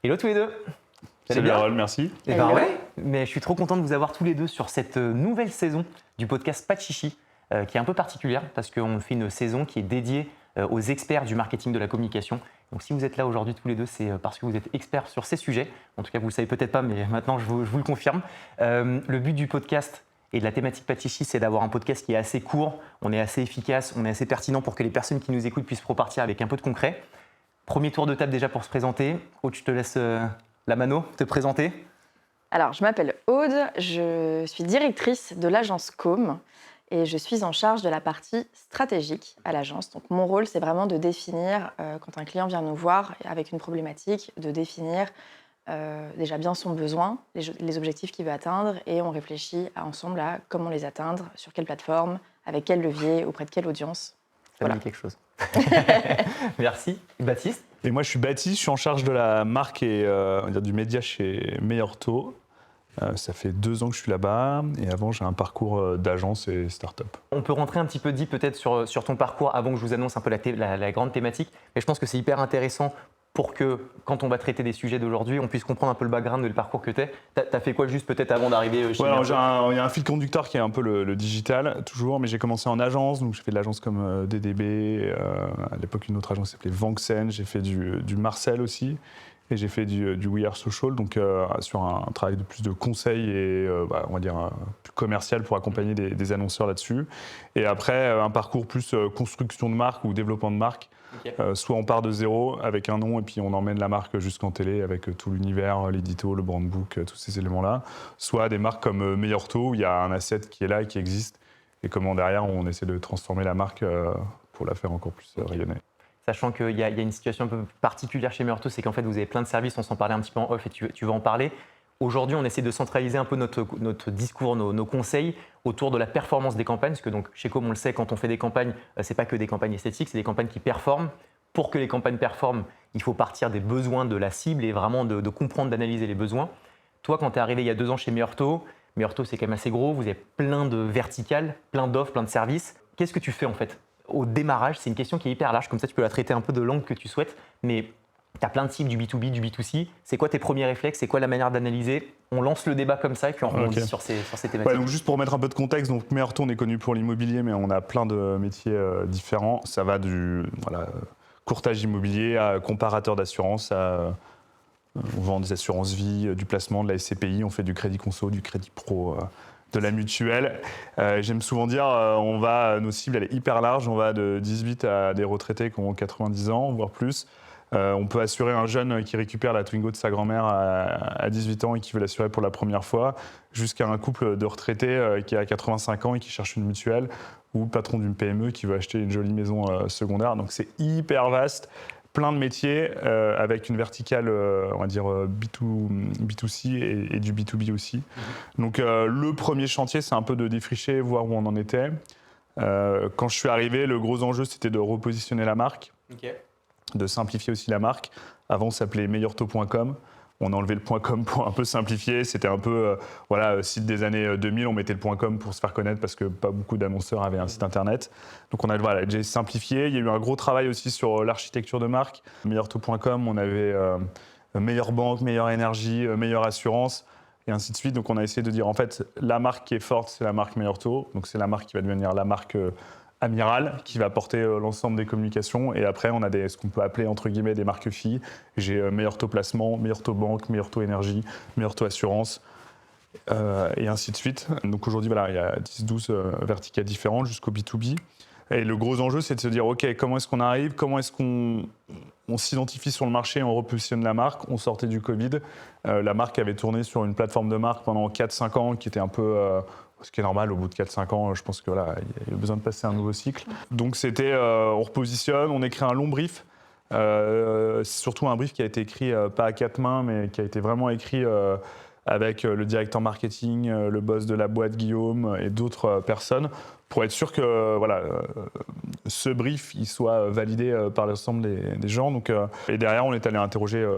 Hello tous les deux. Salut Harold, merci. Et ben ouais, mais je suis trop content de vous avoir tous les deux sur cette nouvelle saison du podcast Pas de Chichi, qui est un peu particulière parce qu'on fait une saison qui est dédiée aux experts du marketing de la communication. Donc si vous êtes là aujourd'hui tous les deux, c'est parce que vous êtes experts sur ces sujets. En tout cas, vous le savez peut-être pas, mais maintenant je vous le confirme. Le but du podcast et de la thématique Pas de Chichi, c'est d'avoir un podcast qui est assez court, on est assez efficace, on est assez pertinent pour que les personnes qui nous écoutent puissent repartir avec un peu de concret. Premier tour de table déjà pour se présenter. Aude, je te laisse la mano te présenter. Alors, je m'appelle Aude, je suis directrice de l'agence Com et je suis en charge de la partie stratégique à l'agence. Donc, mon rôle, c'est vraiment de définir, quand un client vient nous voir avec une problématique, de définir déjà bien son besoin, les objectifs qu'il veut atteindre, et on réfléchit ensemble à comment les atteindre, sur quelle plateforme, avec quel levier, auprès de quelle audience. Ça me dit quelque chose. Merci. Baptiste? Et moi, je suis Baptiste, je suis en charge de la marque et on va dire du média chez Meilleur Taux. Ça fait 2 ans que je suis là-bas et avant, j'ai un parcours d'agence et start-up. On peut rentrer un petit peu dit peut-être sur ton parcours avant que je vous annonce un peu la grande thématique. Mais je pense que c'est hyper intéressant pour que, quand on va traiter des sujets d'aujourd'hui, on puisse comprendre un peu le background et le parcours que tu as. Tu as fait quoi juste peut-être avant d'arriver chez Alors, il y a un fil conducteur qui est un peu le digital, toujours, mais j'ai commencé en agence, donc j'ai fait de l'agence comme DDB, à l'époque une autre agence s'appelait Vanksen, j'ai fait du Marcel aussi, et j'ai fait du We Are Social, donc sur un travail de plus de conseil et on va dire plus commercial pour accompagner des annonceurs là-dessus. Et après, un parcours plus construction de marque ou développement de marque. Okay. Soit on part de zéro avec un nom et puis on emmène la marque jusqu'en télé avec tout l'univers, l'édito, le brand book, tous ces éléments-là. Soit des marques comme Meilleur Taux où il y a un asset qui est là et qui existe et comment derrière on essaie de transformer la marque pour la faire encore plus rayonner. Sachant qu'il y a une situation un peu particulière chez Meilleur Taux, c'est qu'en fait vous avez plein de services, on s'en parlait un petit peu en off et tu vas en parler. Aujourd'hui, on essaie de centraliser un peu notre discours, nos conseils autour de la performance des campagnes. Parce que donc, chez Com, on le sait, quand on fait des campagnes, ce n'est pas que des campagnes esthétiques, c'est des campagnes qui performent. Pour que les campagnes performent, il faut partir des besoins de la cible et vraiment de comprendre, d'analyser les besoins. Toi, quand tu es arrivé il y a 2 ans chez Meilleur Taux, c'est quand même assez gros, vous avez plein de verticales, plein d'offres, plein de services. Qu'est-ce que tu fais en fait au démarrage? C'est une question qui est hyper large, comme ça tu peux la traiter un peu de l'angle que tu souhaites. Mais tu as plein de cibles, du B2B, du B2C. C'est quoi tes premiers réflexes? C'est quoi la manière d'analyser? On lance le débat comme ça et puis on rebondit sur ces thématiques. Ouais, donc juste pour mettre un peu de contexte, donc Meilleur Taux, on est connu pour l'immobilier, mais on a plein de métiers différents. Ça va du courtage immobilier à comparateur d'assurance, on vend des assurances vie, du placement, de la SCPI, on fait du crédit conso, du crédit pro, de la mutuelle. J'aime souvent dire, nos cibles, elle est hyper large, on va de 18 à des retraités qui ont 90 ans, voire plus. On peut assurer un jeune qui récupère la Twingo de sa grand-mère à 18 ans et qui veut l'assurer pour la première fois, jusqu'à un couple de retraités qui a 85 ans et qui cherche une mutuelle, ou le patron d'une PME qui veut acheter une jolie maison secondaire. Donc c'est hyper vaste, plein de métiers, avec une verticale, on va dire, B2C et du B2B aussi. Donc le premier chantier, c'est un peu de défricher, voir où on en était. Quand je suis arrivé, le gros enjeu, c'était de repositionner la marque. Okay. De simplifier aussi la marque. Avant, ça s'appelait meilleurtaux.com. On a enlevé le .com pour un peu simplifier. C'était un peu, site des années 2000, on mettait le .com pour se faire connaître parce que pas beaucoup d'annonceurs avaient un site internet. Donc on a déjà simplifié. Il y a eu un gros travail aussi sur l'architecture de marque. Meilleurtaux.com, on avait meilleure banque, meilleure énergie, meilleure assurance, et ainsi de suite. Donc on a essayé de dire, en fait, la marque qui est forte, c'est la marque Meilleur Taux. Donc c'est la marque qui va devenir la marque Amiral, qui va porter l'ensemble des communications. Et après, on a ce qu'on peut appeler, entre guillemets, des marques filles. J'ai Meilleur Taux placement, Meilleur Taux banque, Meilleur Taux énergie, Meilleur Taux assurance, et ainsi de suite. Donc aujourd'hui, il y a 10-12 verticales différentes jusqu'au B2B. Et le gros enjeu, c'est de se dire, OK, comment est-ce qu'on arrive? Comment est-ce qu'on s'identifie sur le marché? On repositionne la marque. On sortait du Covid. La marque avait tourné sur une plateforme de marque pendant 4-5 ans, qui était un peu... ce qui est normal, au bout de 4-5 ans, je pense qu'il y a besoin de passer un nouveau cycle. Donc c'était, on repositionne, on écrit un long brief, surtout un brief qui a été écrit pas à 4 mains, mais qui a été vraiment écrit avec le directeur marketing, le boss de la boîte Guillaume et d'autres personnes, pour être sûr que ce brief il soit validé par l'ensemble des gens. Donc, et derrière, on est allé interroger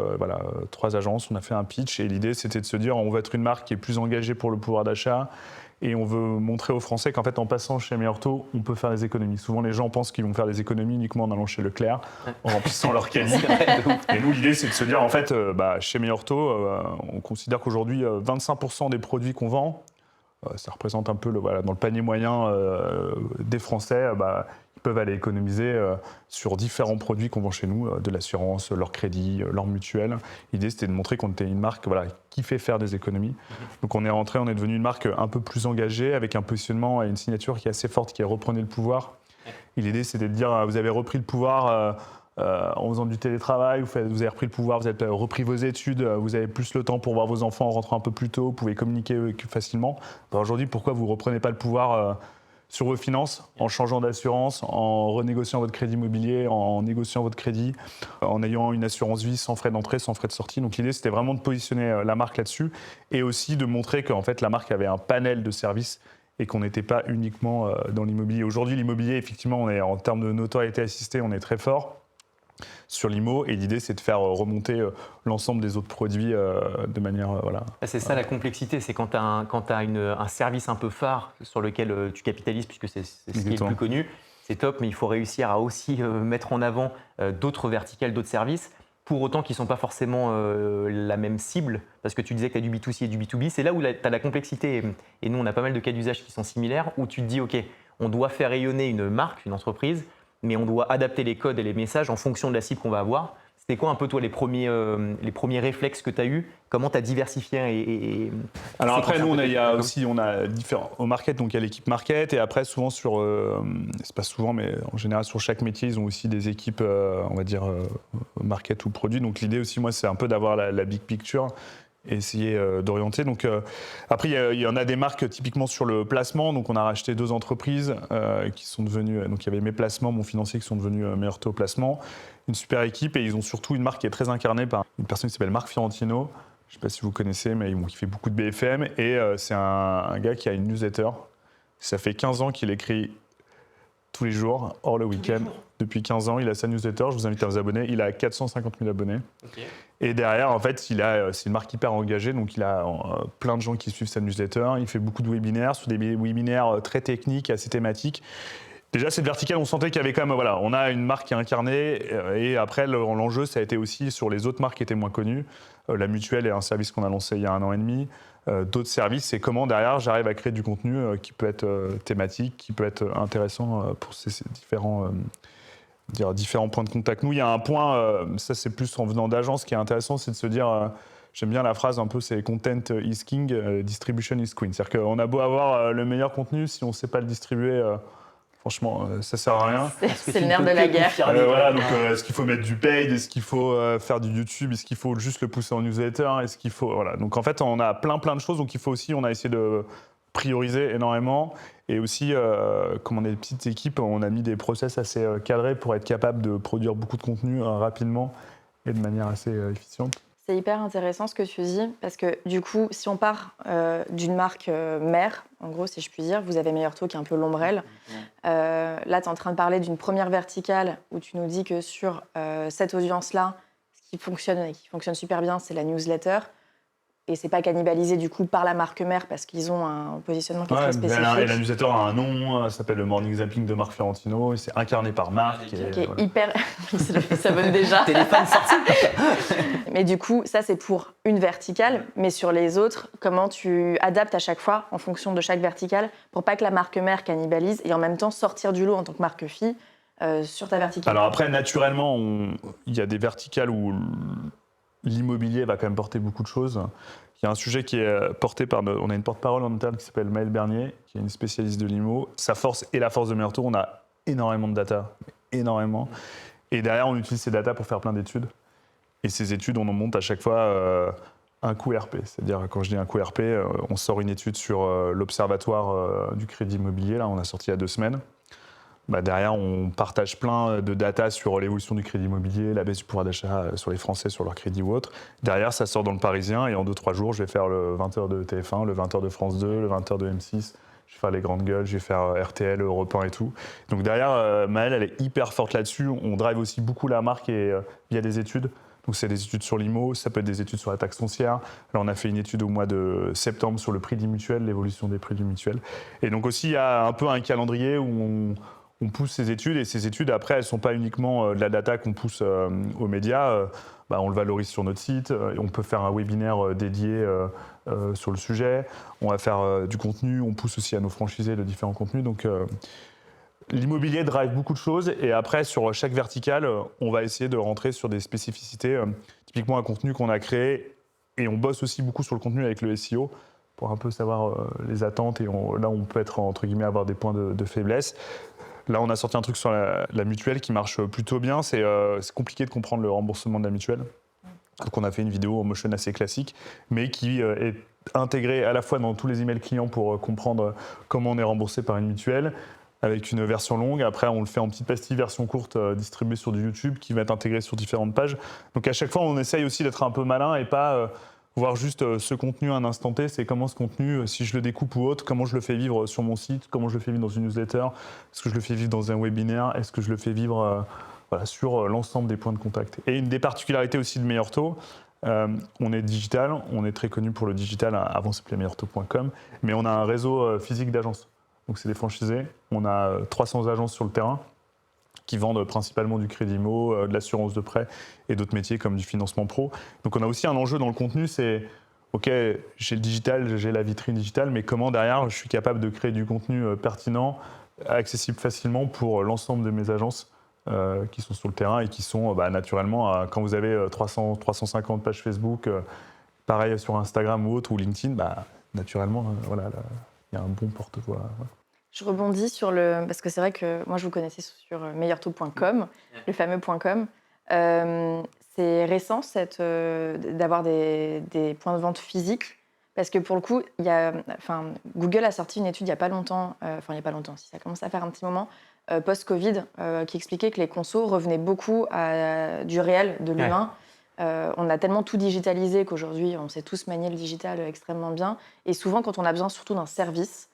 3 agences, on a fait un pitch, et l'idée c'était de se dire on va être une marque qui est plus engagée pour le pouvoir d'achat, Et on veut montrer aux Français qu'en fait, en passant chez Meilleur Taux, on peut faire des économies. Souvent, les gens pensent qu'ils vont faire des économies uniquement en allant chez Leclerc, en remplissant leur caddie. Et nous, l'idée, c'est de se dire, en fait, chez Meilleur Taux, on considère qu'aujourd'hui, 25% des produits qu'on vend, ça représente un peu dans le panier moyen des Français, ils peuvent aller économiser sur différents produits qu'on vend chez nous, de l'assurance, leur crédit, leur mutuelle. L'idée, c'était de montrer qu'on était une marque qui fait faire des économies. Donc on est devenu une marque un peu plus engagée, avec un positionnement et une signature qui est assez forte, qui est Reprenez le pouvoir. Et l'idée, c'était de dire, vous avez repris le pouvoir en faisant du télétravail, vous avez repris le pouvoir, vous avez repris vos études, vous avez plus le temps pour voir vos enfants en rentrant un peu plus tôt, vous pouvez communiquer facilement. Aujourd'hui, pourquoi vous ne reprenez pas le pouvoir sur vos finances, en changeant d'assurance, en renégociant votre crédit immobilier, en négociant votre crédit, en ayant une assurance vie sans frais d'entrée, sans frais de sortie. Donc l'idée, c'était vraiment de positionner la marque là-dessus et aussi de montrer qu'en fait, la marque avait un panel de services et qu'on n'était pas uniquement dans l'immobilier. Aujourd'hui, l'immobilier, effectivement, en termes de notoriété assistée, on est très fort sur l'IMO, et l'idée, c'est de faire remonter l'ensemble des autres produits de manière... C'est ça la complexité, c'est quand tu as un service un peu phare sur lequel tu capitalises, puisque c'est ce qui est le plus connu, c'est top, mais il faut réussir à aussi mettre en avant d'autres verticales, d'autres services, pour autant qu'ils ne sont pas forcément la même cible, parce que tu disais que tu as du B2C et du B2B, c'est là où tu as la complexité, et nous on a pas mal de cas d'usage qui sont similaires, où tu te dis, ok, on doit faire rayonner une marque, une entreprise, mais on doit adapter les codes et les messages en fonction de la cible qu'on va avoir. C'était quoi un peu toi les premiers réflexes que tu as eus? Comment tu as diversifié Alors après, nous, on a différents au market, donc il y a l'équipe market, et après souvent c'est pas souvent, mais en général sur chaque métier, ils ont aussi des équipes, on va dire, market ou produit. Donc l'idée aussi, moi, c'est un peu d'avoir la big picture et essayer d'orienter. Donc après, il y en a des marques typiquement sur le placement. Donc on a racheté 2 entreprises qui sont devenues, donc il y avait Mes Placements, Mon Financier, qui sont devenus Meilleur Taux Placement. Une super équipe, et ils ont surtout une marque qui est très incarnée par une personne qui s'appelle Marc Fiorentino. Je ne sais pas si vous connaissez, mais qui fait beaucoup de BFM. Et c'est un gars qui a une newsletter. Ça fait 15 ans qu'il écrit tous les jours, hors le week-end. Depuis 15 ans, il a sa newsletter. Je vous invite à vous abonner. Il a 450 000 abonnés. Okay. Et derrière, en fait, c'est une marque hyper engagée. Donc, il a plein de gens qui suivent sa newsletter. Il fait beaucoup de webinaires, sur des webinaires très techniques, assez thématiques. Déjà, cette verticale, on sentait qu'il y avait quand même, on a une marque qui est incarnée, et après, l'enjeu, ça a été aussi sur les autres marques qui étaient moins connues. La Mutuelle est un service qu'on a lancé il y a 1 an et demi. D'autres services, c'est comment derrière, j'arrive à créer du contenu qui peut être thématique, qui peut être intéressant pour ces différents points de contact. Nous, il y a un point, ça c'est plus en venant d'agence, qui est intéressant, c'est de se dire, j'aime bien la phrase un peu, c'est content is king, distribution is queen. C'est-à-dire qu'on a beau avoir le meilleur contenu, si on ne sait pas le distribuer, franchement, ça sert à rien. C'est le nerf de la guerre. Donc, est-ce qu'il faut mettre du paid? Est-ce qu'il faut faire du YouTube? Est-ce qu'il faut juste le pousser en newsletter? Est-ce qu'il faut... Voilà. Donc, en fait, on a plein de choses. Donc, il faut aussi, on a essayé de prioriser énormément. Et aussi, comme on est des petites équipes, on a mis des process assez cadrés pour être capable de produire beaucoup de contenu rapidement et de manière assez efficiente. C'est hyper intéressant ce que tu dis, parce que du coup, si on part d'une marque mère, en gros, si je puis dire, vous avez Meilleur Taux qui est un peu l'ombrelle. Là, tu es en train de parler d'une première verticale où tu nous dis que sur cette audience-là, ce qui fonctionne et qui fonctionne super bien, c'est la newsletter. Et c'est pas cannibalisé du coup par la marque mère parce qu'ils ont un positionnement qui est très spécifique. Et la newsletter a un nom, ça s'appelle le Morning Zapping de Marc Fiorentino, et c'est incarné par Marc. Hyper... ça s'abonne déjà. Téléphone sorti. Mais du coup, ça c'est pour une verticale, mais sur les autres, comment tu adaptes à chaque fois en fonction de chaque verticale pour pas que la marque mère cannibalise et en même temps sortir du lot en tant que marque fille sur ta verticale. Alors après, naturellement, il y a des verticales où l'immobilier va quand même porter beaucoup de choses. Il y a un sujet qui est porté par... On a une porte-parole en interne qui s'appelle Maëlle Bernier, qui est une spécialiste de l'IMO. Sa force et la force de Meilleur Taux, on a énormément de data, énormément. Et derrière, on utilise ces data pour faire plein d'études. Et ces études, on en monte à chaque fois un coût RP. C'est-à-dire, quand je dis un coût RP, on sort une étude sur l'Observatoire du crédit immobilier. Là, on a sorti il y a 2 semaines. Derrière, on partage plein de data sur l'évolution du crédit immobilier, la baisse du pouvoir d'achat sur les Français, sur leur crédit ou autre. Derrière, ça sort dans le Parisien, et en 2-3 jours, je vais faire le 20h de TF1, le 20h de France 2, le 20h de M6. Je vais faire les grandes gueules, je vais faire RTL, Europe 1 et tout. Donc derrière, Maëlle, elle est hyper forte là-dessus. On drive aussi beaucoup la marque via des études. Donc c'est des études sur l'IMO, ça peut être des études sur la taxe foncière. Là, on a fait une étude au mois de septembre sur le prix du mutuel, l'évolution des prix du mutuel. Et donc aussi, il y a un peu un calendrier où on pousse ces études, et ces études, après, elles ne sont pas uniquement de la data qu'on pousse aux médias. On le valorise sur notre site, et on peut faire un webinaire dédié sur le sujet. On va faire du contenu, on pousse aussi à nos franchisés de différents contenus. Donc, l'immobilier drive beaucoup de choses, et après, sur chaque verticale, on va essayer de rentrer sur des spécificités. Typiquement, un contenu qu'on a créé, et on bosse aussi beaucoup sur le contenu avec le SEO pour un peu savoir les attentes, et là, on peut être, entre guillemets, avoir des points de faiblesse. Là, on a sorti un truc sur la mutuelle qui marche plutôt bien. C'est compliqué de comprendre le remboursement de la mutuelle. Donc, on a fait une vidéo en motion assez classique, mais qui est intégrée à la fois dans tous les emails clients pour comprendre comment on est remboursé par une mutuelle, avec une version longue. Après, on le fait en petite pastille version courte distribuée sur du YouTube qui va être intégrée sur différentes pages. Donc, à chaque fois, on essaye aussi d'être un peu malin et pas voir juste ce contenu à un instant T. C'est comment ce contenu, si je le découpe ou autre, comment je le fais vivre sur mon site, comment je le fais vivre dans une newsletter, est-ce que je le fais vivre dans un webinaire, est-ce que je le fais vivre sur l'ensemble des points de contact. Et une des particularités aussi de Meilleurtaux, on est digital, on est très connu pour le digital, avant ça s'appelait meilleurtaux.com, mais on a un réseau physique d'agences. Donc c'est des franchisés, on a 300 agences sur le terrain qui vendent principalement du crédit IMO, de l'assurance de prêt et d'autres métiers comme du financement pro. Donc on a aussi un enjeu dans le contenu, c'est ok, j'ai le digital, j'ai la vitrine digitale, mais comment derrière je suis capable de créer du contenu pertinent, accessible facilement pour l'ensemble de mes agences qui sont sur le terrain et qui sont naturellement, quand vous avez 300, 350 pages Facebook, pareil sur Instagram ou autre, ou LinkedIn, naturellement, il y a un bon porte-voix. Voilà. Je rebondis sur parce que c'est vrai que moi, je vous connaissais sur meilleurtaux.com, le fameux .com. C'est récent d'avoir des points de vente physiques, parce que pour le coup, Google a sorti une étude il n'y a pas longtemps, si ça commence à faire un petit moment, post-Covid, qui expliquait que les consos revenaient beaucoup du réel, de l'humain. On a tellement tout digitalisé qu'aujourd'hui, on sait tous manier le digital extrêmement bien. Et souvent, quand on a besoin surtout d'un service,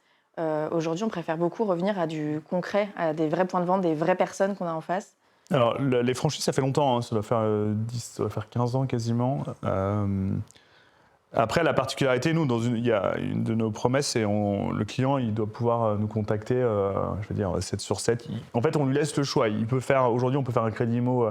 aujourd'hui, on préfère beaucoup revenir à du concret, à des vrais points de vente, des vraies personnes qu'on a en face. Alors, les franchises, ça fait longtemps, hein, ça doit faire 15 ans quasiment. Après, la particularité, nous, il y a une de nos promesses, c'est le client, il doit pouvoir nous contacter, 7 sur 7. En fait, on lui laisse le choix. Aujourd'hui, on peut faire un crédit IMO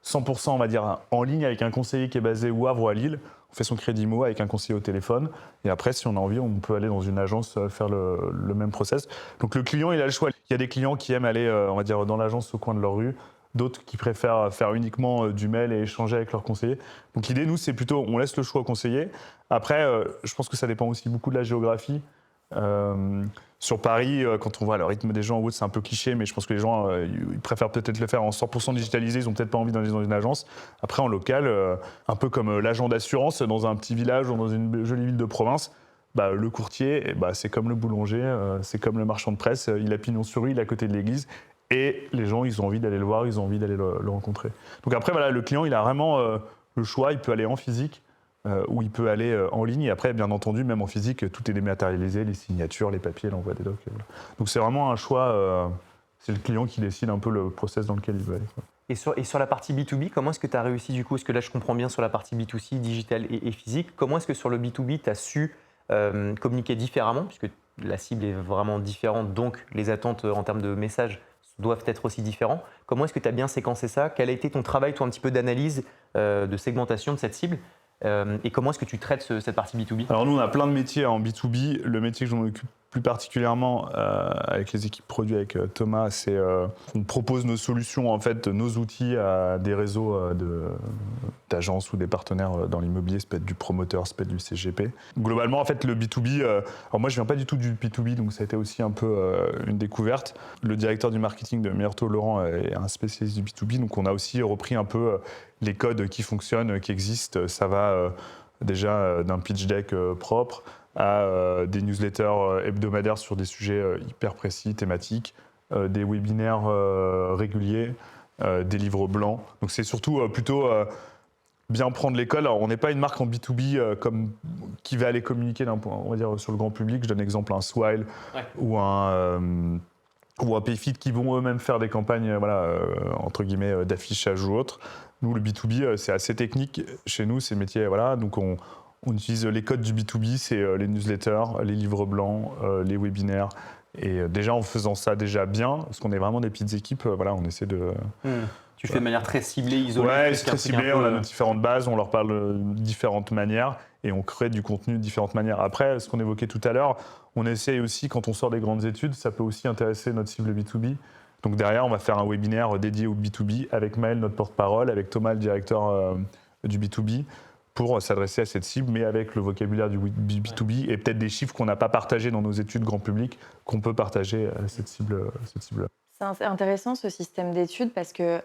100%, on va dire, en ligne avec un conseiller qui est basé au Havre ou à Lille. On fait son crédit IMO avec un conseiller au téléphone. Et après, si on a envie, on peut aller dans une agence faire le même process. Donc, le client, il a le choix. Il y a des clients qui aiment aller, on va dire, dans l'agence au coin de leur rue. D'autres qui préfèrent faire uniquement du mail et échanger avec leur conseiller. Donc l'idée, nous, c'est plutôt, on laisse le choix au conseiller. Après, je pense que ça dépend aussi beaucoup de la géographie. Sur Paris, quand on voit le rythme des gens, c'est un peu cliché, mais je pense que les gens, ils préfèrent peut-être le faire en 100% digitalisé, ils n'ont peut-être pas envie d'aller dans une agence. Après, en local, un peu comme l'agent d'assurance dans un petit village ou dans une jolie ville de province, le courtier, c'est comme le boulanger, c'est comme le marchand de presse, il a pignon sur rue, il est à côté de l'église. Et les gens, ils ont envie d'aller le voir, ils ont envie d'aller le rencontrer. Donc après, le client, il a vraiment le choix. Il peut aller en physique ou il peut aller en ligne. Et après, bien entendu, même en physique, tout est dématérialisé, les signatures, les papiers, l'envoi des docs. Voilà. Donc c'est vraiment un choix. C'est le client qui décide un peu le process dans lequel il veut aller. Et sur la partie B2B, comment est-ce que tu as réussi du coup? Est-ce que là, je comprends bien sur la partie B2C, digital et physique. Comment est-ce que sur le B2B, tu as su communiquer différemment? Puisque la cible est vraiment différente, donc les attentes en termes de messages doivent être aussi différents. Comment est-ce que tu as bien séquencé ça? Quel a été ton travail, toi, un petit peu d'analyse, de segmentation de cette cible? Et comment est-ce que tu traites cette partie B2B? Alors nous, on a plein de métiers en B2B. Le métier que j'en occupe plus particulièrement avec les équipes produits, avec Thomas, c'est on propose nos solutions, en fait, nos outils à des réseaux d'agences ou des partenaires dans l'immobilier. Ça peut être du promoteur, ça peut être du CGP. Globalement, en fait, le B2B, alors moi, je viens pas du tout du B2B, donc ça a été aussi un peu une découverte. Le directeur du marketing de Meilleurtaux, Laurent, est un spécialiste du B2B, donc on a aussi repris un peu les codes qui fonctionnent, qui existent. Ça va déjà d'un pitch deck propre à des newsletters hebdomadaires sur des sujets hyper précis, thématiques, des webinaires réguliers, des livres blancs. Donc c'est surtout plutôt bien prendre l'école. Alors on n'est pas une marque en B2B qui va aller communiquer on va dire, sur le grand public. Je donne exemple un Swile ou un Payfit qui vont eux-mêmes faire des campagnes entre guillemets d'affichage ou autre. Nous, le B2B, c'est assez technique. Chez nous, c'est métier, voilà. Donc, on utilise les codes du B2B, c'est les newsletters, les livres blancs, les webinaires. Et déjà, en faisant ça déjà bien, parce qu'on est vraiment des petites équipes, voilà, on essaie de... Tu fais de manière très ciblée, isolée. Ouais, c'est très ciblé, on a nos différentes bases, on leur parle de différentes manières et on crée du contenu de différentes manières. Après, ce qu'on évoquait tout à l'heure, on essaye aussi, quand on sort des grandes études, ça peut aussi intéresser notre cible B2B. Donc derrière, on va faire un webinaire dédié au B2B avec Maël, notre porte-parole, avec Thomas, le directeur du B2B, pour s'adresser à cette cible, mais avec le vocabulaire du B2B et peut-être des chiffres qu'on n'a pas partagés dans nos études grand public, qu'on peut partager à cette cible-là. C'est intéressant ce système d'études parce que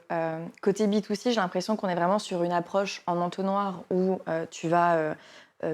côté B2C, j'ai l'impression qu'on est vraiment sur une approche en entonnoir où tu vas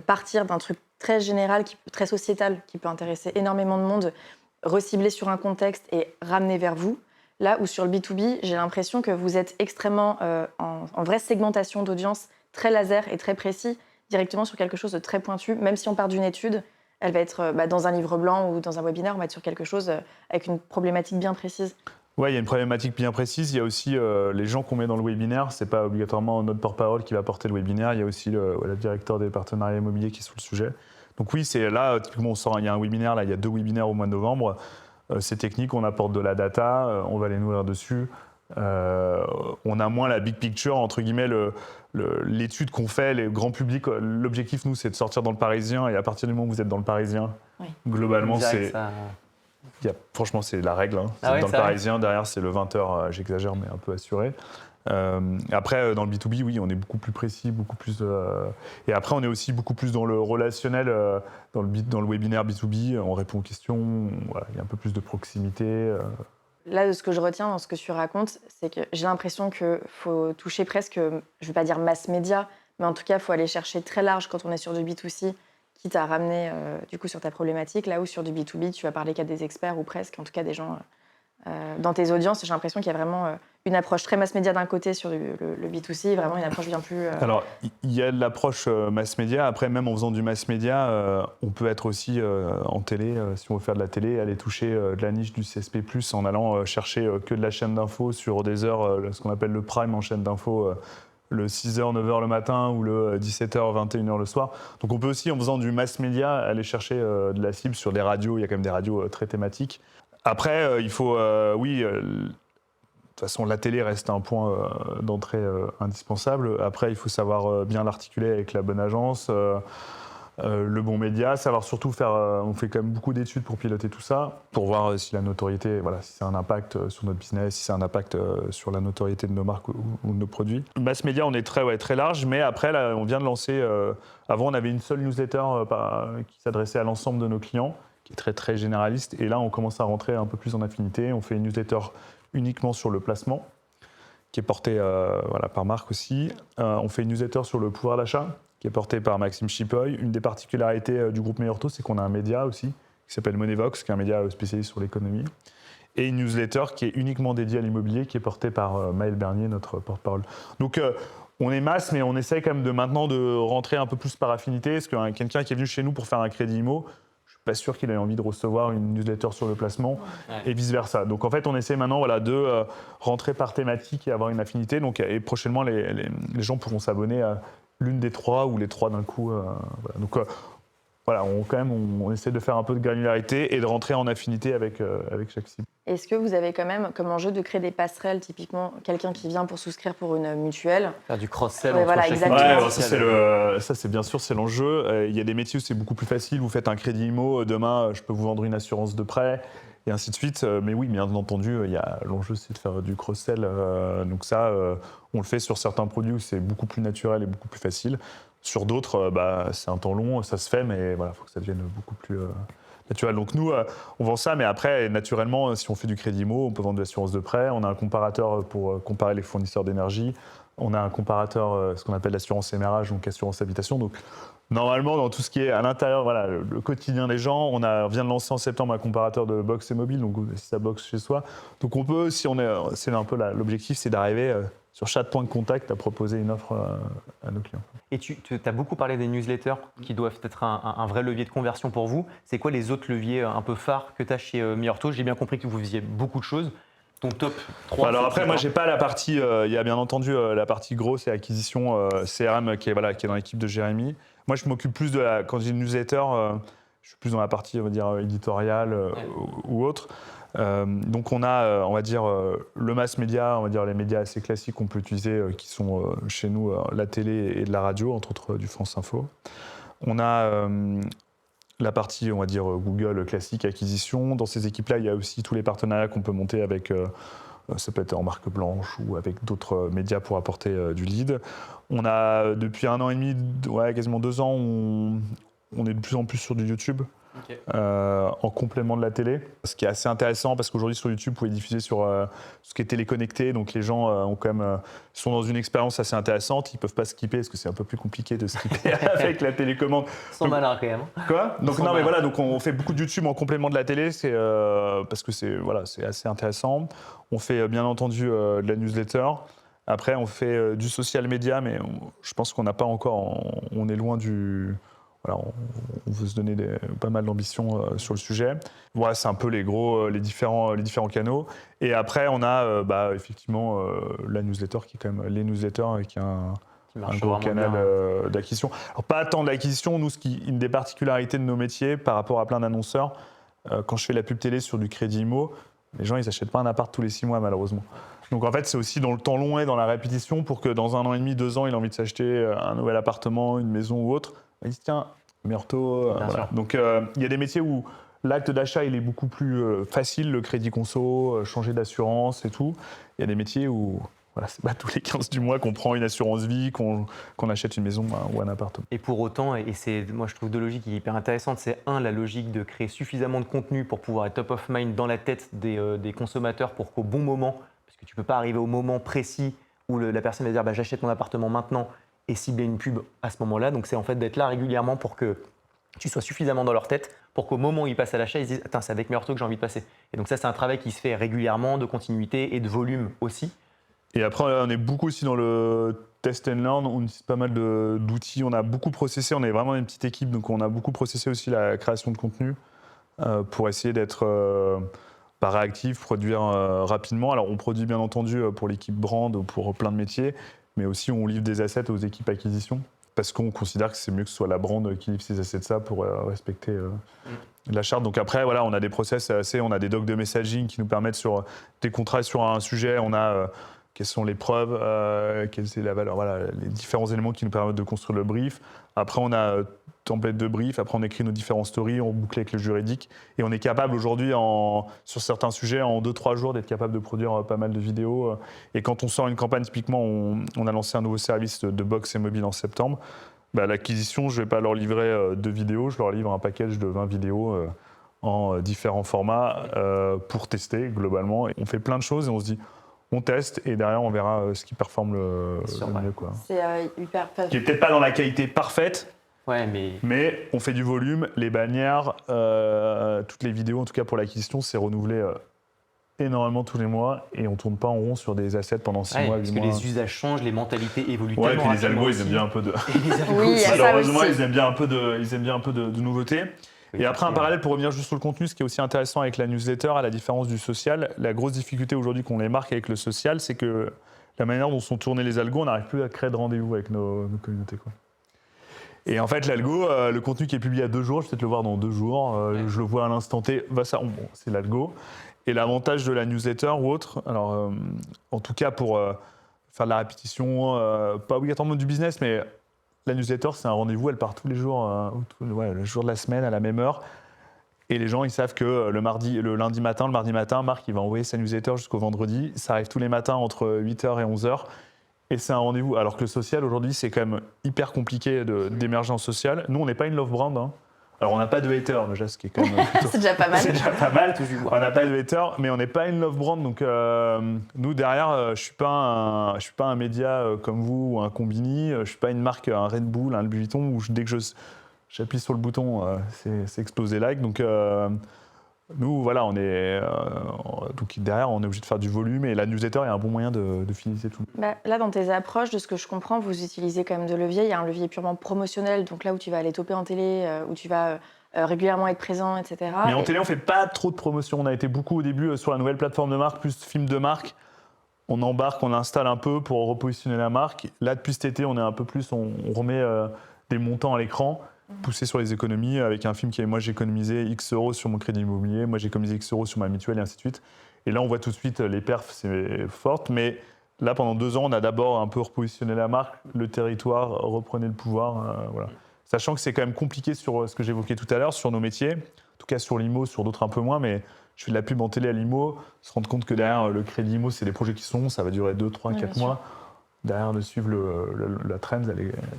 partir d'un truc très général, très sociétal, qui peut intéresser énormément de monde, recibler sur un contexte et ramener vers vous. Là où sur le B2B, j'ai l'impression que vous êtes extrêmement en vraie segmentation d'audience, très laser et très précis, directement sur quelque chose de très pointu. Même si on part d'une étude, elle va être dans un livre blanc ou dans un webinaire, on va être sur quelque chose avec une problématique bien précise. Oui, il y a une problématique bien précise. Il y a aussi les gens qu'on met dans le webinaire. Ce n'est pas obligatoirement notre porte-parole qui va porter le webinaire. Il y a aussi le directeur des partenariats immobiliers qui est sur le sujet. Donc oui, c'est là, typiquement, il y a un webinaire, là, il y a 2 webinaires au mois de novembre. C'est technique, on apporte de la data, on va les nourrir dessus. On a moins la big picture, entre guillemets, l'étude qu'on fait, les grands publics. L'objectif, nous, c'est de sortir dans le Parisien. Et à partir du moment où vous êtes dans le Parisien, oui. Globalement, franchement, c'est la règle. Dans le Parisien, derrière, c'est le 20h, j'exagère, mais un peu assuré. Après, dans le B2B, oui, on est beaucoup plus précis, beaucoup plus... Et après, on est aussi beaucoup plus dans le relationnel, dans le webinaire B2B, on répond aux questions, voilà, il y a un peu plus de proximité. Là, de ce que je retiens dans ce que tu racontes, c'est que j'ai l'impression qu'il faut toucher presque, je ne vais pas dire mass média, mais en tout cas, il faut aller chercher très large quand on est sur du B2C, quitte à ramener du coup sur ta problématique, là où sur du B2B, tu vas parler qu'à des experts ou presque, en tout cas des gens dans tes audiences. J'ai l'impression qu'il y a vraiment une approche très mass média d'un côté sur le B2C, vraiment une approche bien plus... Alors, il y a de l'approche mass média. Après, même en faisant du mass média, on peut être aussi en télé, si on veut faire de la télé, aller toucher de la niche du CSP+, en allant chercher que de la chaîne d'infos sur des heures, ce qu'on appelle le prime en chaîne d'infos, le 6h, 9h le matin ou le 17h, 21h le soir. Donc on peut aussi, en faisant du mass média, aller chercher de la cible sur des radios. Il y a quand même des radios très thématiques. Après, il faut, de toute façon, la télé reste un point d'entrée indispensable. Après, il faut savoir bien l'articuler avec la bonne agence, le bon média, savoir surtout faire... on fait quand même beaucoup d'études pour piloter tout ça, pour voir si la notoriété, voilà, si ça a un impact sur notre business, si ça a un impact sur la notoriété de nos marques ou de nos produits. Mass média, on est très large, mais après, là, on vient de lancer... avant, on avait une seule newsletter qui s'adressait à l'ensemble de nos clients, qui est très généraliste. Et là, on commence à rentrer un peu plus en affinité. On fait une newsletter uniquement sur le placement, qui est portée par Marc aussi. On fait une newsletter sur le pouvoir d'achat, qui est portée par Maxime Chipoy. Une des particularités du groupe Meilleur Taux, c'est qu'on a un média aussi, qui s'appelle Moneyvox, qui est un média spécialisé sur l'économie. Et une newsletter qui est uniquement dédiée à l'immobilier, qui est portée par Maël Bernier, notre porte-parole. Donc, on est masse, mais on essaie quand même maintenant de rentrer un peu plus par affinité. Parce que quelqu'un qui est venu chez nous pour faire un crédit IMO, pas sûr qu'il ait envie de recevoir une newsletter sur le placement et vice-versa. Donc en fait, on essaie maintenant de rentrer par thématique et avoir une affinité. Donc, et prochainement, les gens pourront s'abonner à l'une des 3 ou les 3 d'un coup. Voilà. Donc voilà, on essaie de faire un peu de granularité et de rentrer en affinité avec chaque cible. Est-ce que vous avez quand même comme enjeu de créer des passerelles, typiquement quelqu'un qui vient pour souscrire pour une mutuelle? Faire du cross-sell. Ouais, voilà, exactement. Ouais, ça, c'est bien sûr, c'est l'enjeu. Il y a des métiers où c'est beaucoup plus facile. Vous faites un crédit IMO, demain, je peux vous vendre une assurance de prêt, et ainsi de suite. Mais oui, bien entendu, l'enjeu, c'est de faire du cross-sell. Donc ça, on le fait sur certains produits où c'est beaucoup plus naturel et beaucoup plus facile. Sur d'autres, c'est un temps long, ça se fait, mais voilà, faut que ça devienne beaucoup plus naturel. Donc nous, on vend ça, mais après, naturellement, si on fait du crédit IMO, on peut vendre de l'assurance de prêt. On a un comparateur pour comparer les fournisseurs d'énergie. On a un comparateur, ce qu'on appelle l'assurance émarrage, donc assurance habitation. Donc normalement, dans tout ce qui est à l'intérieur, voilà, le quotidien des gens, on vient de lancer en septembre un comparateur de box et mobile, donc si ça boxe chez soi. Donc on peut, c'est un peu l'objectif, c'est d'arriver sur chaque point de contact à proposer une offre à nos clients. Et tu as beaucoup parlé des newsletters qui doivent être un vrai levier de conversion pour vous. C'est quoi les autres leviers un peu phares que tu as chez Meilleur Taux? J'ai bien compris que vous faisiez beaucoup de choses, Ton top 3. Alors après, moi, j'ai pas la partie. Il y a bien entendu la partie grosse et acquisition CRM qui est dans l'équipe de Jérémy. Moi, je m'occupe plus quand j'ai une newsletter, je suis plus dans la partie, on va dire, éditoriale ou autre. Donc on a, on va dire, le mass média, on va dire les médias assez classiques qu'on peut utiliser, qui sont chez nous la télé et de la radio, entre autres du France Info. On a la partie, on va dire, Google classique, acquisition. Dans ces équipes-là, il y a aussi tous les partenariats qu'on peut monter avec, ça peut être en marque blanche ou avec d'autres médias pour apporter du lead. On a, depuis 1 an et demi, quasiment 2 ans, on est de plus en plus sur du YouTube. Okay. En complément de la télé, ce qui est assez intéressant parce qu'aujourd'hui sur YouTube vous pouvez diffuser sur ce qui est téléconnecté, donc les gens ont quand même, sont dans une expérience assez intéressante, ils peuvent pas skipper parce que c'est un peu plus compliqué de skipper avec la télécommande. Sans malin quand même. Quoi ? Donc non mais voilà, donc on fait beaucoup de YouTube en complément de la télé, c'est parce que c'est assez intéressant. On fait bien entendu de la newsletter. Après on fait du social media, mais je pense qu'on n'a pas encore, on est loin du. Voilà, on veut se donner pas mal d'ambition sur le sujet. Voilà, c'est un peu les différents canaux. Et après, on a effectivement la newsletter qui est quand même les newsletters qui est un gros canal d'acquisition. Alors pas tant de l'acquisition, nous, une des particularités de nos métiers par rapport à plein d'annonceurs, quand je fais la pub télé sur du crédit IMO, les gens ils n'achètent pas un appart tous les 6 mois malheureusement. Donc en fait, c'est aussi dans le temps long et dans la répétition pour que dans 1 an et demi, 2 ans, il ait envie de s'acheter un nouvel appartement, une maison ou autre. Il dit tiens, meilleur taux. Voilà. Donc il y a des métiers où l'acte d'achat il est beaucoup plus facile, le crédit conso, changer d'assurance et tout. Il y a des métiers où c'est pas tous les 15 du mois qu'on prend une assurance vie, qu'on achète une maison ou un appartement. Et pour autant, et c'est moi je trouve 2 logiques hyper intéressantes, c'est la logique de créer suffisamment de contenu pour pouvoir être top of mind dans la tête des consommateurs pour qu'au bon moment, parce que tu peux pas arriver au moment précis où la personne va dire j'achète mon appartement maintenant et cibler une pub à ce moment-là. Donc c'est en fait d'être là régulièrement pour que tu sois suffisamment dans leur tête pour qu'au moment où ils passent à l'achat, ils se disent « Attends, c'est avec Meilleur Taux que j'ai envie de passer ». Et donc ça, c'est un travail qui se fait régulièrement, de continuité et de volume aussi. Et après, on est beaucoup aussi dans le test and learn, on utilise pas mal d'outils, on a beaucoup processé, on est vraiment une petite équipe, donc on a beaucoup processé aussi la création de contenu pour essayer d'être réactif, produire rapidement. Alors on produit bien entendu pour l'équipe brand, pour plein de métiers, mais aussi on livre des assets aux équipes acquisition parce qu'on considère que c'est mieux que ce soit la brand qui livre ces assets-là pour respecter la charte. Donc après, voilà, on a des process on a des docs de messaging qui nous permettent sur des contrats sur un sujet, on a quelles sont les preuves, quelle est la valeur, voilà, les différents éléments qui nous permettent de construire le brief. Après, on a template de brief, après on écrit nos différents stories, on boucle avec le juridique et on est capable aujourd'hui, sur certains sujets, en 2-3 jours, d'être capable de produire pas mal de vidéos. Et quand on sort une campagne, typiquement, on a lancé un nouveau service de box et mobile en septembre. L'acquisition, je ne vais pas leur livrer 2 vidéos, je leur livre un package de 20 vidéos en différents formats pour tester globalement. Et on fait plein de choses et on se dit, on teste et derrière on verra ce qui performe le mieux. Quoi. C'est hyper... Qui n'est peut-être pas dans la qualité parfaite, ouais, mais on fait du volume, les bannières, toutes les vidéos, en tout cas pour l'acquisition, c'est renouvelé énormément tous les mois et on ne tourne pas en rond sur des assets pendant 6 mois, 8 mois. Parce que les usages changent, les mentalités évoluent tellement tellement. Et puis les algos, ils aiment bien un peu de... Oui, malheureusement, ils aiment bien un peu de nouveauté. Et après, un parallèle pour revenir juste sur le contenu, ce qui est aussi intéressant avec la newsletter, à la différence du social, la grosse difficulté aujourd'hui qu'on les marque avec le social, c'est que la manière dont sont tournés les algos, on n'arrive plus à créer de rendez-vous avec nos communautés. Quoi. Et en fait, l'algo, le contenu qui est publié à 2 jours, je vais peut-être le voir dans 2 jours, je le vois à l'instant T, c'est l'algo. Et l'avantage de la newsletter ou autre, alors en tout cas pour faire de la répétition, pas obligatoirement du business, mais la newsletter, c'est un rendez-vous, elle part tous les jours, le jour de la semaine à la même heure. Et les gens, ils savent que le lundi matin, le mardi matin, Marc, il va envoyer sa newsletter jusqu'au vendredi. Ça arrive tous les matins entre 8h et 11h. Et c'est un rendez-vous. Alors que le social, aujourd'hui, c'est quand même hyper compliqué d'émerger en social. Nous, on n'est pas une love brand. Hein. Alors, on n'a pas de haters, déjà, ce qui est quand même plutôt... c'est déjà pas mal. C'est déjà pas mal. On n'a pas de haters, mais on n'est pas une love brand. Donc, nous, derrière, je ne suis pas un média comme vous ou un Combini. Je ne suis pas une marque, un Red Bull, un Louis Vuitton, où dès que j'appuie sur le bouton, c'est explosé like. Donc, nous, voilà, donc derrière, on est obligé de faire du volume. Et la newsletter est un bon moyen de fidéliser tout. Là, dans tes approches, de ce que je comprends, vous utilisez quand même de leviers. Il y a un levier purement promotionnel, donc là où tu vas aller toper en télé, où tu vas régulièrement être présent, etc. Mais en télé, on fait pas trop de promotion. On a été beaucoup au début sur la nouvelle plateforme de marque, plus film de marque. On embarque, on installe un peu pour repositionner la marque. Là, depuis cet été, on est un peu plus, on remet des montants à l'écran, poussé sur les économies, avec un film moi j'ai économisé X euros sur mon crédit immobilier, moi j'ai économisé X euros sur ma mutuelle et ainsi de suite. Et là, on voit tout de suite les perfs, c'est forte. Mais là, pendant 2 ans, on a d'abord un peu repositionné la marque, le territoire reprenait le pouvoir. Voilà. Sachant que c'est quand même compliqué sur ce que j'évoquais tout à l'heure, sur nos métiers, en tout cas sur l'IMO, sur d'autres un peu moins, mais je fais de la pub en télé à l'IMO, se rendre compte que derrière le crédit IMO, c'est des projets qui sont, ça va durer 2, 3, 4 mois. Derrière, de suivre la trend,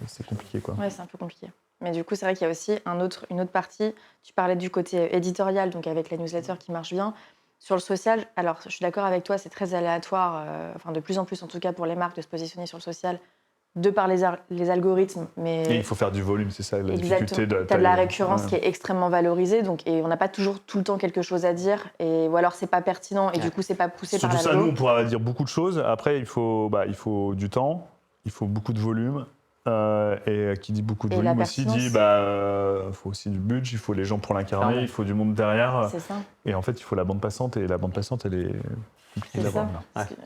c'est compliqué, quoi. Ouais, c'est un peu compliqué. Mais du coup, c'est vrai qu'il y a aussi une autre partie. Tu parlais du côté éditorial, donc avec la newsletter qui marche bien. Sur le social, alors je suis d'accord avec toi, c'est très aléatoire, enfin de plus en plus en tout cas pour les marques de se positionner sur le social, de par les algorithmes. Mais et il faut faire du volume, c'est ça la difficulté. Tu as de la récurrence qui est extrêmement valorisée, donc, et on n'a pas toujours tout le temps quelque chose à dire, ou alors c'est pas pertinent, et du coup c'est pas poussé par l'algo. Surtout ça, nous on pourra dire beaucoup de choses, après il faut du temps, il faut beaucoup de volume, et qui dit beaucoup de volume aussi dit faut aussi du budget, il faut les gens pour l'incarner, il faut du monde derrière. C'est ça. Et en fait il faut la bande passante, et la bande passante elle est compliquée d'avoir.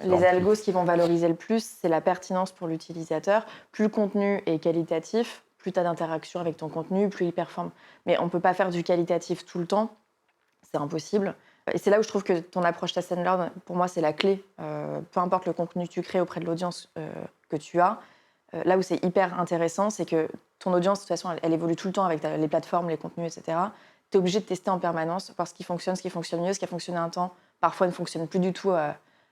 Les algos, ce qu'ils vont valoriser le plus, c'est la pertinence pour l'utilisateur. Plus le contenu est qualitatif, plus tu as d'interaction avec ton contenu, plus il performe. Mais on ne peut pas faire du qualitatif tout le temps, c'est impossible. Et c'est là où je trouve que ton approche Test and Learn, pour moi, c'est la clé. Peu importe le contenu que tu crées auprès de l'audience que tu as, là où c'est hyper intéressant, c'est que ton audience, de toute façon, elle évolue tout le temps avec les plateformes, les contenus, etc. Tu es obligé de tester en permanence, voir ce qui fonctionne mieux, ce qui a fonctionné un temps, parfois ne fonctionne plus du tout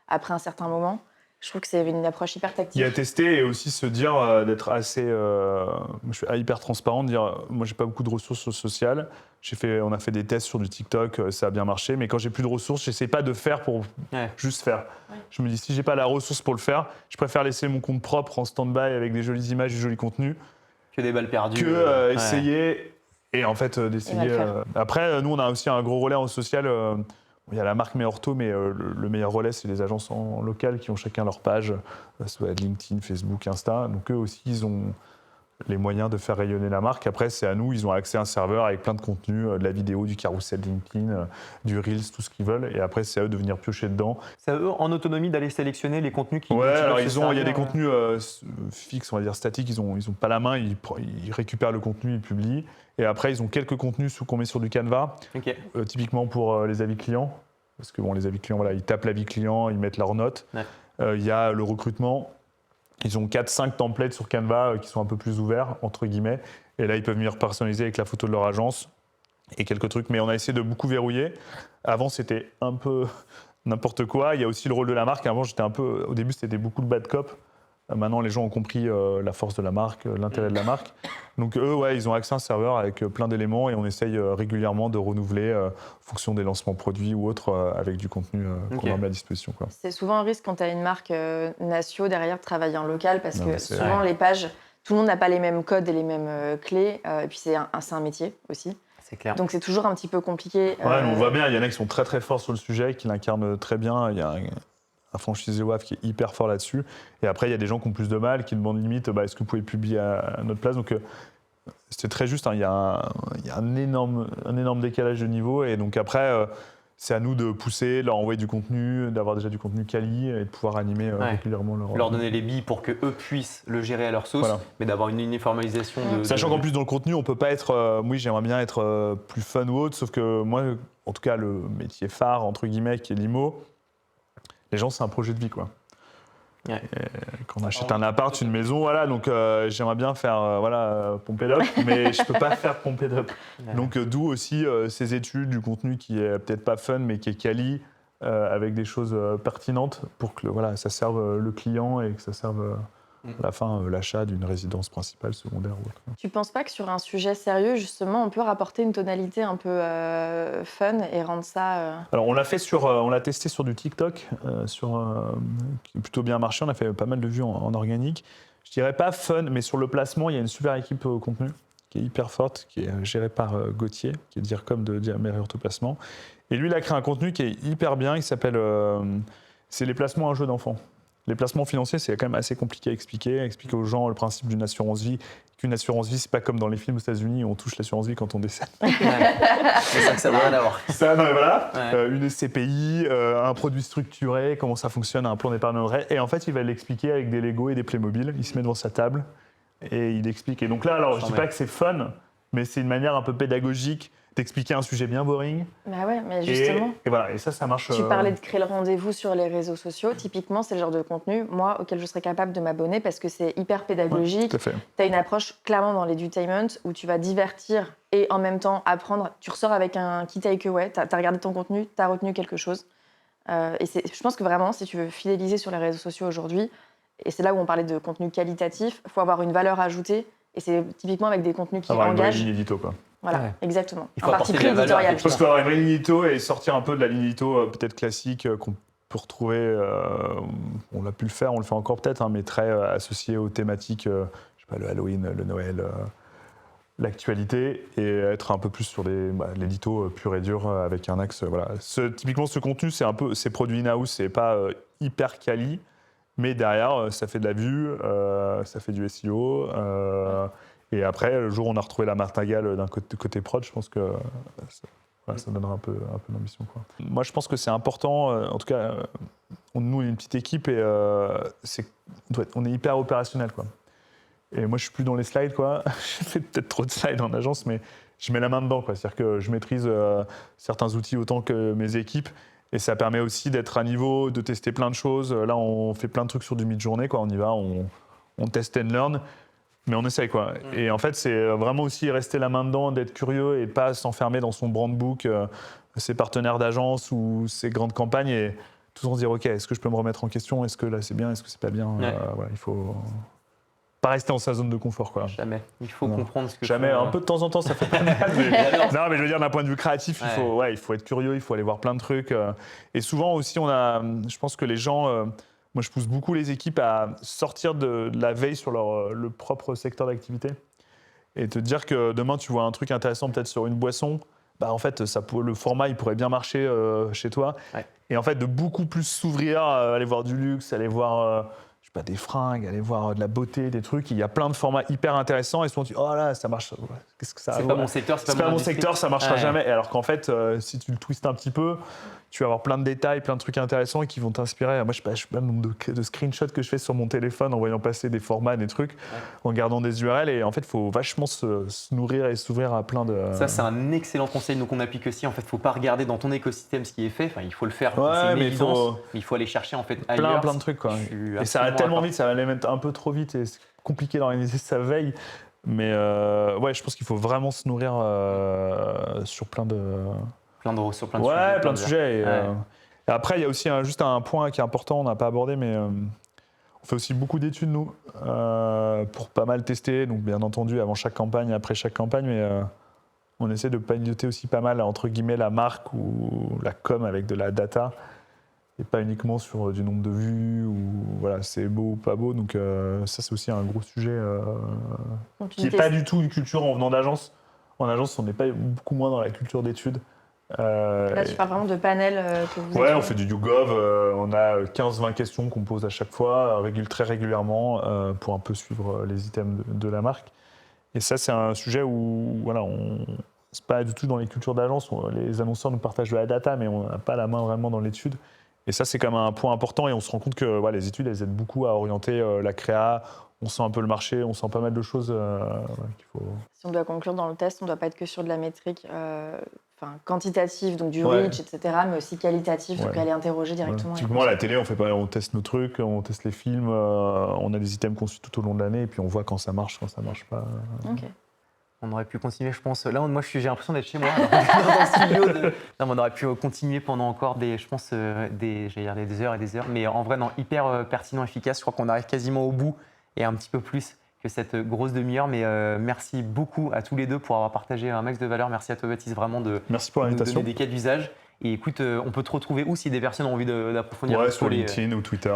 après un certain moment. Je trouve que c'est une approche hyper tactique. Il y a tester et aussi se dire d'être assez je suis hyper transparent, de dire moi j'ai pas beaucoup de ressources sociales. On a fait des tests sur du TikTok, ça a bien marché, mais quand j'ai plus de ressources, j'essaie pas de faire pour juste faire. Ouais. Je me dis si j'ai pas la ressource pour le faire, je préfère laisser mon compte propre en stand-by avec des jolies images, du joli contenu, que des balles perdues. Que essayer et en fait d'essayer. Après, nous on a aussi un gros relais en social. Il y a la marque Meilleur-Taux, mais le meilleur relais, c'est les agences locales qui ont chacun leur page, soit LinkedIn, Facebook, Insta. Donc eux aussi, ils ont les moyens de faire rayonner la marque. Après, c'est à nous, ils ont accès à un serveur avec plein de contenu, de la vidéo, du carrousel LinkedIn, du Reels, tout ce qu'ils veulent. Et après, c'est à eux de venir piocher dedans. C'est à eux, en autonomie, d'aller sélectionner les contenus qui... Ouais, alors il y a des contenus fixes, on va dire statiques, ils ont pas la main, ils récupèrent le contenu, ils publient. Et après, ils ont quelques contenus qu'on met sur du Canva, typiquement pour les avis clients. Parce que les avis clients, voilà, ils tapent l'avis client, ils mettent leurs notes. Il y a le recrutement. Ils ont 4-5 templates sur Canva qui sont un peu plus ouverts, entre guillemets. Et là, ils peuvent venir personnaliser avec la photo de leur agence et quelques trucs. Mais on a essayé de beaucoup verrouiller. Avant, c'était un peu n'importe quoi. Il y a aussi le rôle de la marque. Avant, au début, c'était beaucoup de bad cop. Maintenant, les gens ont compris la force de la marque, l'intérêt de la marque. Donc eux, ils ont accès à un serveur avec plein d'éléments et on essaye régulièrement de renouveler en fonction des lancements produits ou autres avec du contenu qu'on leur met à disposition. Quoi. C'est souvent un risque quand tu as une marque natio derrière de travailler en local parce que souvent les pages, tout le monde n'a pas les mêmes codes et les mêmes clés. Et puis c'est un métier aussi. C'est clair. Donc c'est toujours un petit peu compliqué. On voit bien, il y en a qui sont très très forts sur le sujet, qui l'incarnent très bien. Il y a un franchisé WAF qui est hyper fort là-dessus. Et après, il y a des gens qui ont plus de mal, qui demandent limite est-ce que vous pouvez publier à notre place. Donc, c'est très juste. Il y a un énorme décalage de niveau. Et donc, après, c'est à nous de pousser, de leur envoyer du contenu, d'avoir déjà du contenu quali et de pouvoir animer régulièrement leur donner les billes pour qu'eux puissent le gérer à leur sauce, mais d'avoir une uniformisation. Sachant qu'en plus, dans le contenu, on ne peut pas être. J'aimerais bien être plus fun ou autre, sauf que moi, en tout cas, le métier phare, entre guillemets, qui est l'IMO, les gens, c'est un projet de vie, quoi. Quand on achète un appart, une maison, voilà, donc j'aimerais bien faire pomper d'up, mais je peux pas faire pomper d'up. Donc d'où aussi ces études, du contenu qui est peut-être pas fun, mais qui est quali, avec des choses pertinentes pour que ça serve le client et que ça serve à la fin l'achat d'une résidence principale, secondaire ou autre. Tu penses pas que sur un sujet sérieux, justement, on peut rapporter une tonalité un peu fun et rendre ça... Alors on l'a testé sur du TikTok, qui a plutôt bien marché, on a fait pas mal de vues en organique. Je dirais pas fun, mais sur le placement, il y a une super équipe contenu qui est hyper forte, qui est gérée par Gauthier, qui est DIRCOM de Meilleur-Taux Placement. Et lui, il a créé un contenu qui est hyper bien, il s'appelle c'est les placements à un jeu d'enfant. Les placements financiers, c'est quand même assez compliqué à expliquer aux gens le principe d'une assurance vie. Qu'une assurance vie, c'est pas comme dans les films aux États-Unis où on touche l'assurance vie quand on décède. Ouais. C'est ça que ça n'a rien à voir. Ça, non, mais voilà, Ouais. une SCPI, un produit structuré, comment ça fonctionne, un plan d'épargne retraite. Et en fait, il va l'expliquer avec des Lego et des Playmobil. Il se met devant sa table et il explique. Et donc là, alors, je dis pas que c'est fun, mais c'est une manière un peu pédagogique d'expliquer un sujet bien boring. Bah ouais, mais justement. Et voilà, et ça marche. Tu parlais de créer le rendez-vous sur les réseaux sociaux. Typiquement, c'est le genre de contenu, moi, auquel je serais capable de m'abonner parce que c'est hyper pédagogique. Tout à fait. Tu as une approche clairement dans l'edutainment où tu vas divertir et en même temps apprendre. Tu ressors avec un key takeaway. Tu as regardé ton contenu, tu as retenu quelque chose. Je pense que vraiment, si tu veux fidéliser sur les réseaux sociaux aujourd'hui, et c'est là où on parlait de contenu qualitatif, il faut avoir une valeur ajoutée. Et c'est typiquement avec des contenus qui Avoir une vraie engagent. ligne édito, quoi. Voilà, Ouais. exactement. Il faut Un parti apporter de pris la valeur, éditorial. Je pense qu'il faut avoir une vraie ligne édito et sortir un peu de la ligne édito peut-être classique qu'on peut retrouver. On a pu le faire, on le fait encore peut-être, hein, mais très associé aux thématiques, je sais pas, le Halloween, le Noël, l'actualité, et être un peu plus sur l'édito pur et dur avec un axe. Voilà. Typiquement, ce contenu, c'est produit in-house, c'est pas hyper quali, mais derrière, ça fait de la vue, ça fait du SEO. Et après, le jour où on a retrouvé la martingale d'un côté prod, je pense que ça donnera un peu d'ambition, quoi. Moi, je pense que c'est important, en tout cas, nous, on est une petite équipe et on est hyper opérationnel, quoi. Et moi, je suis plus dans les slides, quoi. Je fais peut-être trop de slides en agence, mais je mets la main dedans, quoi. C'est-à-dire que je maîtrise certains outils autant que mes équipes. Et ça permet aussi d'être à niveau, de tester plein de choses. Là, on fait plein de trucs sur du mid-journée, quoi. On y va, on test and learn. Mais on essaye, quoi. Et en fait, c'est vraiment aussi rester la main dedans, d'être curieux et pas s'enfermer dans son brand book, ses partenaires d'agence ou ses grandes campagnes et toujours se dire, OK, est-ce que je peux me remettre en question? Est-ce que là, c'est bien? Est-ce que c'est pas bien? Ouais. Voilà, il faut pas rester dans sa zone de confort, quoi. Jamais. Il faut Non. comprendre ce que Jamais. font, Un peu de temps en temps, ça fait pas de mal. Non, mais je veux dire, d'un point de vue créatif, il faut être curieux, il faut aller voir plein de trucs. Et souvent aussi, je pense que les gens... moi, je pousse beaucoup les équipes à sortir de la veille sur le propre secteur d'activité et te dire que demain, tu vois un truc intéressant peut-être sur une boisson, bah, en fait, le format, il pourrait bien marcher chez toi. Ouais. Et en fait, de beaucoup plus s'ouvrir, aller voir du luxe, aller voir... je sais pas, des fringues, aller voir de la beauté, des trucs. Il y a plein de formats hyper intéressants et souvent tu dis, oh là, ça marche. Qu'est-ce que ça C'est pas mon secteur, c'est pas mon secteur, ça marchera jamais. Et alors qu'en fait, si tu le twistes un petit peu, tu vas avoir plein de détails, plein de trucs intéressants et qui vont t'inspirer. Moi, je sais pas le nombre de screenshots que je fais sur mon téléphone en voyant passer des formats, des trucs, en regardant des URL. Et en fait, il faut vachement se nourrir et s'ouvrir à plein de... Ça, c'est un excellent conseil nous qu'on applique aussi. En fait, il ne faut pas regarder dans ton écosystème ce qui est fait. Enfin, il faut le faire, Ouais, c'est une mais évidence. Mais il faut aller chercher en fait ailleurs. plein de trucs, quoi. Je suis Et ça va absolument tellement d'accord. vite, ça va aller même un peu trop vite et c'est compliqué d'organiser sa veille. Mais ouais, je pense qu'il faut vraiment se nourrir sur plein de... Sur plein de Ouais, sujets. plein de sujets. Et, Ouais. et après, il y a aussi juste un point qui est important, on n'a pas abordé, mais on fait aussi beaucoup d'études, nous, pour pas mal tester. Donc, bien entendu, avant chaque campagne, après chaque campagne, mais on essaie de piloter aussi pas mal, entre guillemets, la marque ou la com avec de la data. Et pas uniquement sur du nombre de vues ou voilà, c'est beau ou pas beau. Donc ça, c'est aussi un gros sujet Donc, tu qui n'est dis pas du tout une culture en venant d'agence. En agence, on n'est pas beaucoup moins dans la culture d'études. Là, tu parles vraiment de panel que vous Ouais, étudiez. on fait du YouGov. On a 15-20 questions qu'on pose à chaque fois, très régulièrement, pour un peu suivre les items de la marque. Et ça, c'est un sujet où voilà, c'est pas du tout dans les cultures d'agence. Les annonceurs nous partagent de la data, mais on n'a pas la main vraiment dans l'étude. Et ça, c'est quand même un point important et on se rend compte que les études, elles aident beaucoup à orienter la créa. On sent un peu le marché, on sent pas mal de choses qu'il faut... Si on doit conclure dans le test, on ne doit pas être que sur de la métrique quantitative, donc du Ouais. reach, etc., mais aussi qualitative, donc Ouais. aller interroger directement. les Typiquement, à la télé, on teste nos trucs, on teste les films, on a des items qu'on suit tout au long de l'année et puis on voit quand ça marche pas. Ok. On aurait pu continuer, je pense. Là, moi, j'ai l'impression d'être chez moi, dans le studio. Non, mais on aurait pu continuer pendant encore des heures et des heures. Mais en vrai, non, hyper pertinent, efficace. Je crois qu'on arrive quasiment au bout et un petit peu plus que cette grosse demi-heure. Mais merci beaucoup à tous les deux pour avoir partagé un max de valeur. Merci à toi, Baptiste, vraiment de Merci pour nous l'invitation. donner des cas d'usage. Et écoute, on peut te retrouver où si des personnes ont envie d'approfondir un Ouais, peu sur les- LinkedIn ou Twitter.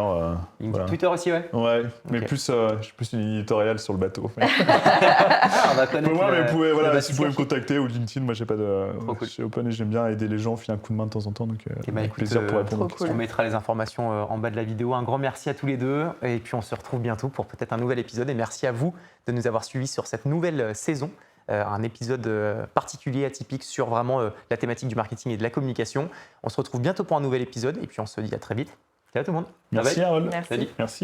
Voilà. Twitter aussi, ouais. Ouais, mais Ok. plus, je suis plus une éditoriale sur le bateau. Ah, on va connaître Moi, mais le- vous pouvez, le voilà, si vous pouvez me bâtisseur. contacter ou LinkedIn, moi j'ai pas de. Trop cool. Je suis open et j'aime bien aider les gens, filer un coup de main de temps en temps, donc Eh ben, avec écoute, plaisir pour répondre aux trop questions. On mettra les informations en bas de la vidéo. Un grand merci à tous les deux. Et puis on se retrouve bientôt pour peut-être un nouvel épisode. Et merci à vous de nous avoir suivis sur cette nouvelle saison. Un épisode particulier, atypique sur vraiment la thématique du marketing et de la communication. On se retrouve bientôt pour un nouvel épisode. Et puis on se dit à très vite. Ciao tout le monde. Bye Merci bye. Harold. Merci. Salut. Merci.